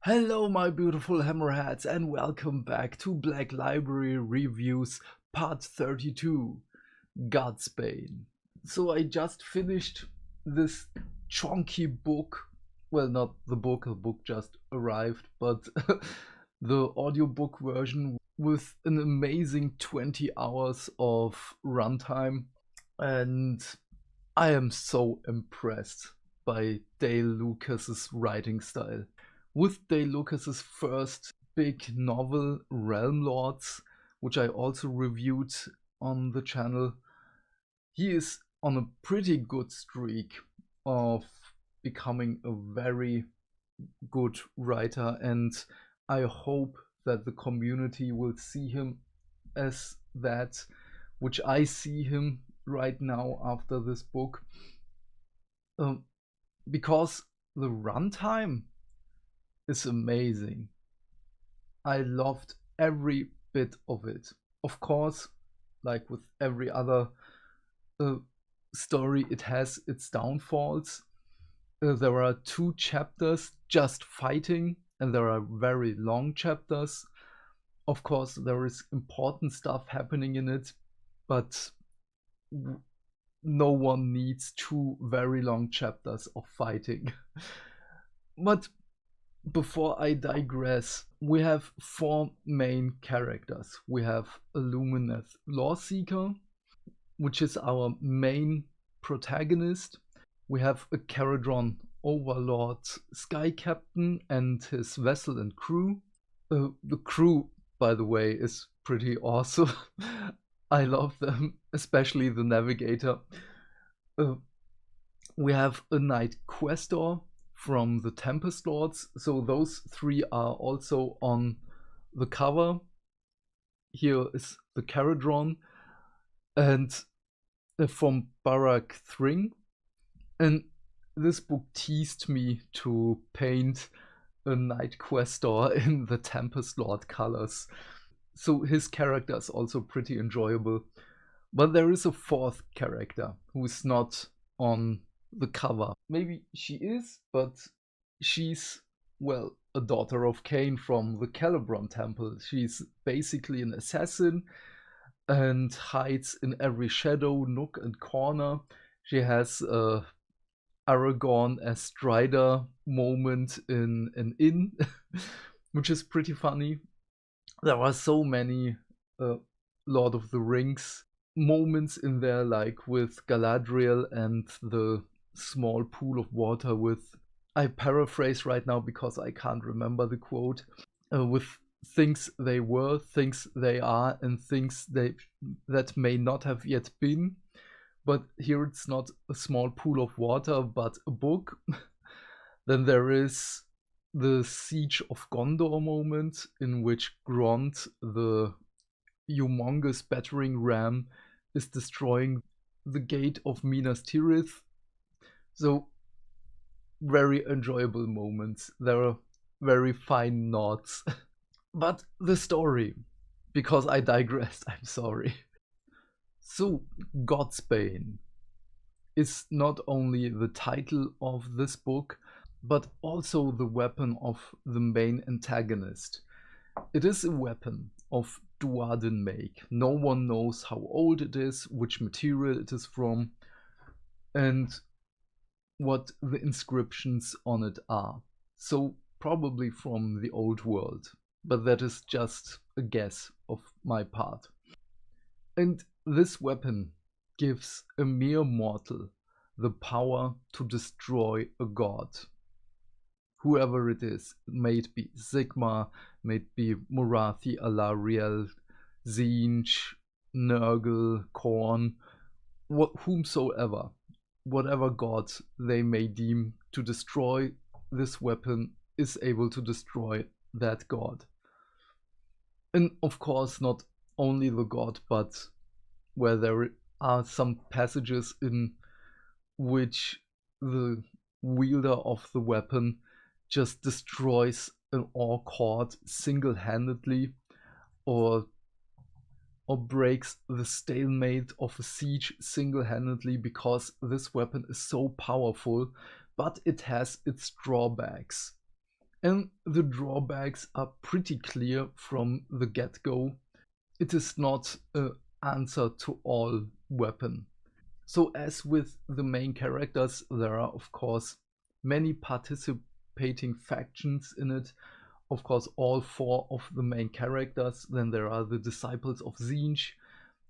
Hello my beautiful hammerheads and welcome back to Black Library Reviews part 32, Godsbane. So I just finished this chunky book. Well, not the book just arrived, but the audiobook version with an amazing 20 hours of runtime. And I am so impressed by Dale Lucas's writing style. With Dale Lucas's first big novel, Realm Lords, which I also reviewed on the channel, he is on a pretty good streak of becoming a very good writer, and I hope that the community will see him as that, which I see him right now after this book. Um, because the runtime is amazing. I loved every bit of it. Of course, like with every other uh, story, it has its downfalls. There are 2 chapters just fighting, and there are very long chapters. Of course, there is important stuff happening in it, but no one needs 2 very long chapters of fighting. But before I digress, we have 4 main characters. We have a Lumineth Lawseeker, which is our main protagonist. We have a Caradron Overlord Sky Captain and his vessel and crew. The crew, by the way, is pretty awesome. I love them, especially the navigator. We have a Knight Questor from the Tempest Lords. So those 3 are also on the cover. Here is the Caradron, and from Barak Thring. And this book teased me to paint a Knight Questor in the Tempest Lord colors. So his character is also pretty enjoyable. But there is a 4th character who is not on the cover. Maybe she is, but she's, well, a daughter of Cain from the Calibron Temple. She's basically an assassin and hides in every shadow, nook, and corner. She has a Aragorn as Strider moment in an inn, which is pretty funny. There are so many Lord of the Rings moments in there, like with Galadriel and the small pool of water with, I paraphrase right now because I can't remember the quote, with things they were, things they are, and things that may not have yet been. But here it's not a small pool of water, but a book. Then there is the Siege of Gondor moment, in which Grond, the humongous battering ram, is destroying the gate of Minas Tirith. So very enjoyable moments. There are very fine nods. But the story, because I digressed, I'm sorry. So, Godsbane is not only the title of this book, but also the weapon of the main antagonist. It is a weapon of Duardin make. No one knows how old it is, which material it is from, and what the inscriptions on it are. So probably from the old world, but that is just a guess of my part. And this weapon gives a mere mortal the power to destroy a god. Whoever it is, may it be Sigmar, may it be Morathi, Alariel, Zinj, Nurgle, Khorne, whomsoever, whatever god they may deem to destroy, this weapon is able to destroy that god. And of course, not only the god, but where there are some passages in which the wielder of the weapon just destroys an orc horde single-handedly, or breaks the stalemate of a siege single-handedly, because this weapon is so powerful, but it has its drawbacks. And the drawbacks are pretty clear from the get-go. It is not an answer to all weapon. So as with the main characters, there are of course many participating factions in it. Of course, all four of the main characters. Then there are the disciples of Zinj.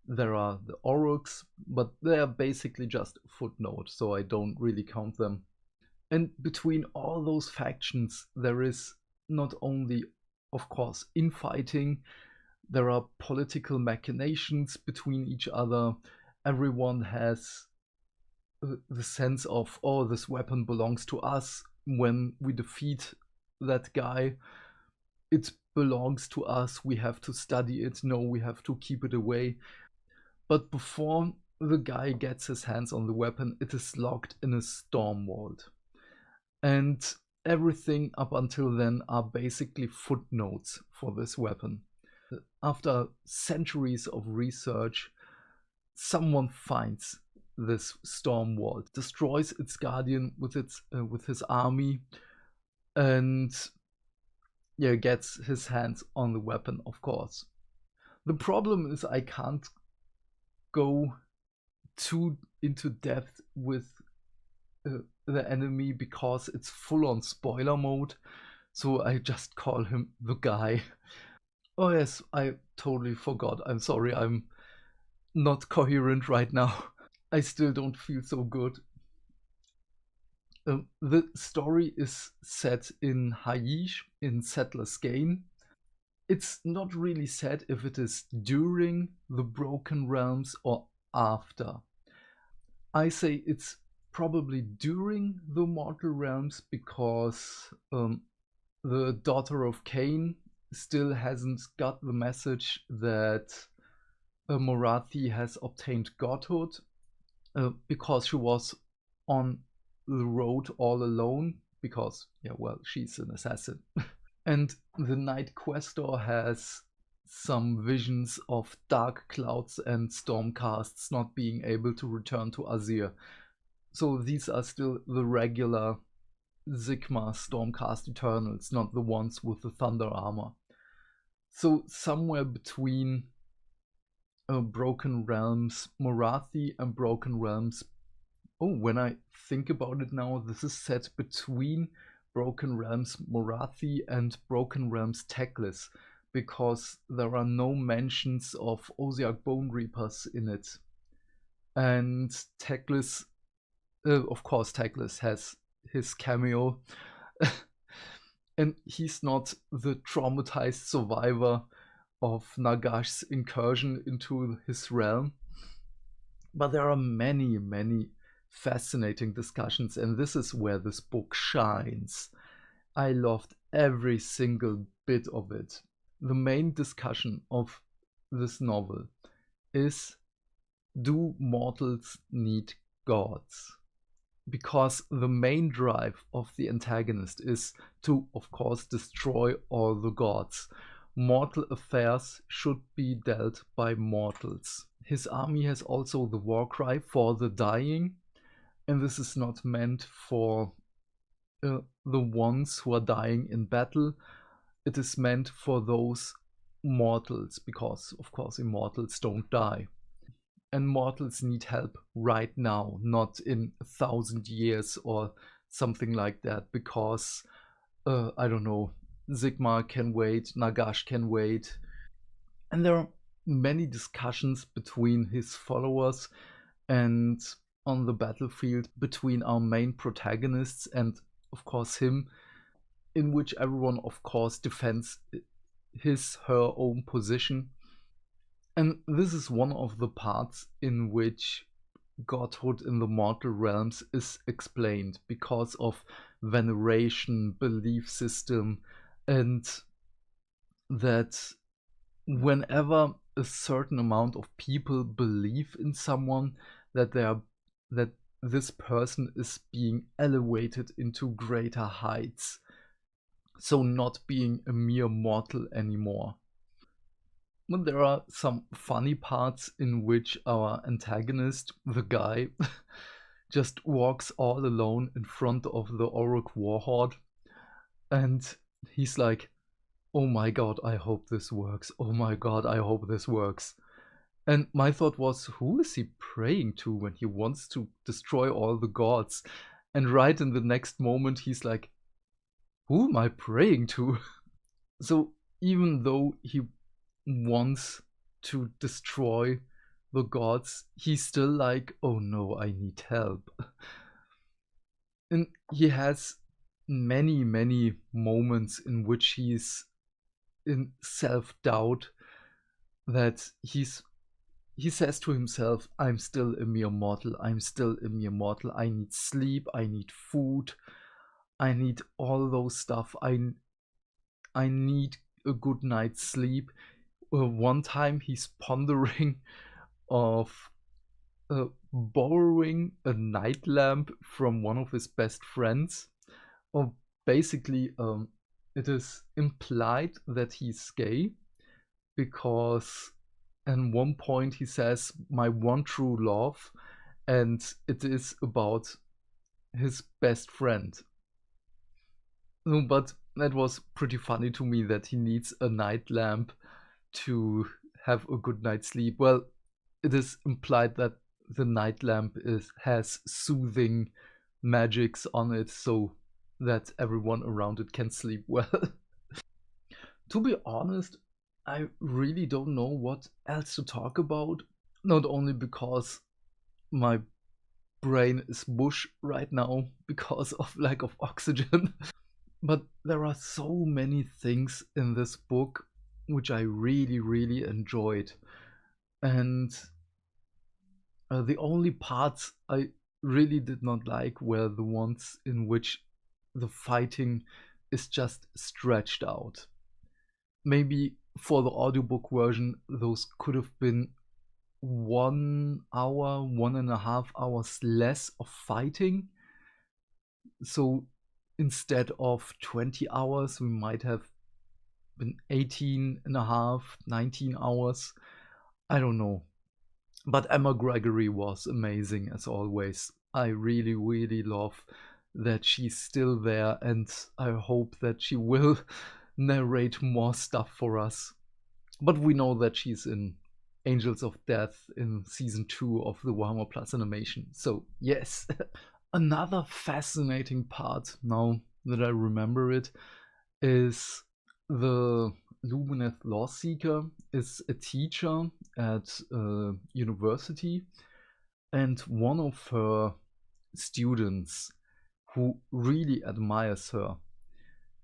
There are the Oruks, but they are basically just a footnote, so I don't really count them. And between all those factions, there is not only, of course, infighting, there are political machinations between each other. Everyone has the sense of, oh, this weapon belongs to us. When we defeat that guy, it belongs to us. We have to study it. No, we have to keep it away. But before the guy gets his hands on the weapon, it is locked in a storm vault. And everything up until then are basically footnotes for this weapon. After centuries of research, someone finds this storm vault, destroys its guardian with his army, and yeah, gets his hands on the weapon, of course. The problem is I can't go too into depth with the enemy because it's full on spoiler mode, so I just call him the guy. Oh yes, I totally forgot. I'm sorry, I'm not coherent right now. I still don't feel so good. The story is set in Haish, in Settler's Gain. It's not really said if it is during the Broken Realms or after. I say it's probably during the Mortal Realms because the daughter of Cain still hasn't got the message that Morathi has obtained godhood, because she was on the road all alone because, yeah, well, she's an assassin. And the Night Questor has some visions of dark clouds and stormcasts not being able to return to Azir. So these are still the regular Sigma Stormcast Eternals, not the ones with the Thunder armor. So somewhere between Broken Realms Morathi and Broken Realms. Oh, when I think about it now, this is set between Broken Realms Morathi and Broken Realms Teclis, because there are no mentions of Osiak Bone Reapers in it. And Teclis, of course, Teclis has his cameo. And he's not the traumatized survivor of Nagash's incursion into his realm. But there are many, many fascinating discussions, and this is where this book shines. I loved every single bit of it. The main discussion of this novel is, do mortals need gods? Because the main drive of the antagonist is to, of course, destroy all the gods. Mortal affairs should be dealt by mortals. His army has also the war cry for the dying, and this is not meant for the ones who are dying in battle. It is meant for those mortals, because, of course, immortals don't die. And mortals need help right now, not in 1,000 years or something like that, because, I don't know, Sigmar can wait, Nagash can wait. And there are many discussions between his followers and on the battlefield between our main protagonists and, of course, him, in which everyone, of course, defends her own position. And this is one of the parts in which godhood in the mortal realms is explained, because of veneration, belief system, and that whenever a certain amount of people believe in someone, that that this person is being elevated into greater heights, so not being a mere mortal anymore. But there are some funny parts in which our antagonist, the guy, just walks all alone in front of the Orruk war horde, And he's like, oh my god, I hope this works. Oh my god, I hope this works. And my thought was, who is he praying to when he wants to destroy all the gods? And right in the next moment, he's like, who am I praying to? So even though he wants to destroy the gods, he's still like, oh no, I need help. And he has many, many moments in which he's in self-doubt, that he says to himself, I'm still a mere mortal, I'm still a mere mortal, I need sleep, I need food, I need all those stuff, I need a good night's sleep. One time he's pondering of borrowing a night lamp from one of his best friends. Or basically, it is implied that he's gay, because at one point he says, my one true love, and it is about his best friend. But that was pretty funny to me, that he needs a night lamp to have a good night's sleep. Well, it is implied that the night lamp has soothing magics on it, so that everyone around it can sleep well. To be honest, I really don't know what else to talk about. Not only because my brain is mush right now because of lack of oxygen, but there are so many things in this book which I really, really enjoyed. And the only parts I really did not like were the ones in which the fighting is just stretched out. Maybe for the audiobook version, those could have been 1 hour, 1.5 hours less of fighting. So instead of 20 hours, we might have been 18 and a half, 19 hours. I don't know. But Emma Gregory was amazing as always. I really, really love that she's still there, and I hope that she will narrate more stuff for us. But we know that she's in Angels of Death in season 2 of the Warhammer Plus animation. So, yes. Another fascinating part, now that I remember it, is the Lumineth Lawseeker is a teacher at a university, and one of her students who really admires her,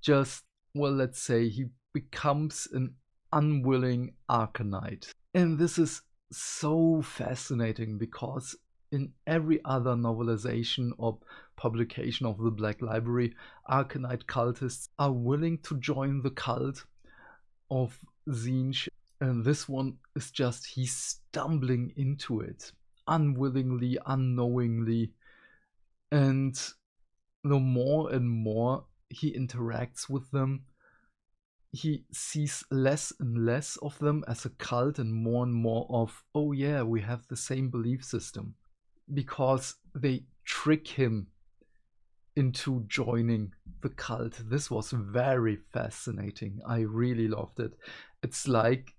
just, well, let's say he becomes an unwilling Arcanite. And this is so fascinating, because in every other novelization or publication of the Black Library, Arcanite cultists are willing to join the cult of Tzeentch, and this one is just, he's stumbling into it unwillingly, unknowingly, and the more and more he interacts with them, he sees less and less of them as a cult and more of, oh yeah, we have the same belief system, because they trick him into joining the cult. This was very fascinating. I really loved it. It's like,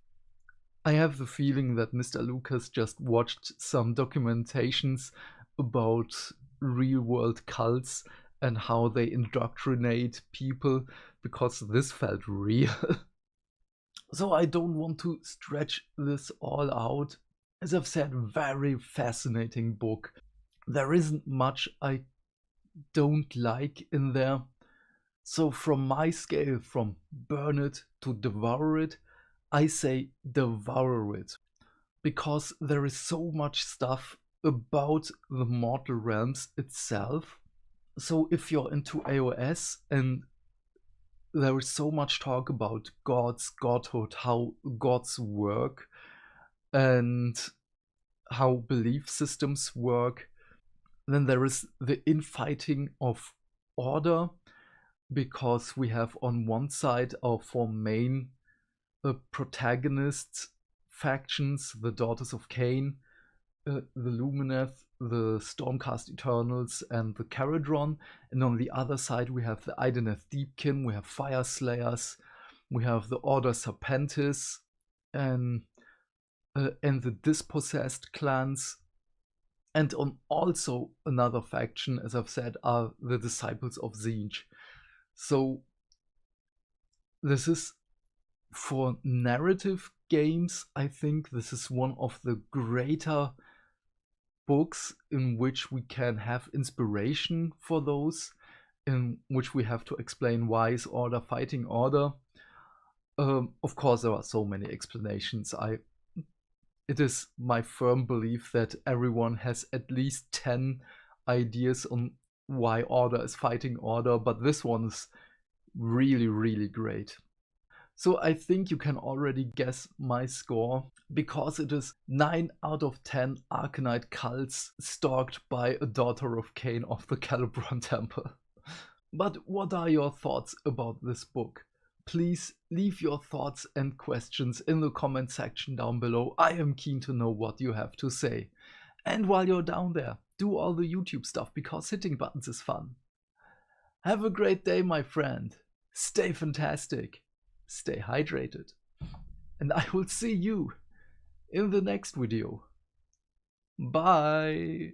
I have the feeling that Mr. Lucas just watched some documentations about real world cults and how they indoctrinate people, because this felt real. So I don't want to stretch this all out. As I've said, very fascinating book. There isn't much I don't like in there. So from my scale, from burn it to devour it, I say devour it. Because there is so much stuff about the mortal realms itself. So if you're into AOS, and there is so much talk about gods, godhood, how gods work, and how belief systems work, then there is the infighting of order, because we have on one side our four main protagonists factions, the Daughters of Cain, the Lumineth, the Stormcast Eternals, and the Caradron. And on the other side, we have the Ideneth Deepkin, we have Fire Slayers, we have the Order Serpentis, and the Dispossessed clans. And on also another faction, as I've said, are the Disciples of Tzeentch. So this is, for narrative games, I think this is one of the greater books in which we can have inspiration for those, in which we have to explain why is Order fighting Order. Of course, there are so many explanations. It is my firm belief that everyone has at least 10 ideas on why Order is fighting Order, but this one is really, really great. So I think you can already guess my score, because it is 9 out of 10 Arcanite cults stalked by a daughter of Cain of the Calibron Temple. But what are your thoughts about this book? Please leave your thoughts and questions in the comment section down below. I am keen to know what you have to say. And while you're down there, do all the YouTube stuff, because hitting buttons is fun. Have a great day, my friend. Stay fantastic. Stay hydrated. And I will see you in the next video. Bye.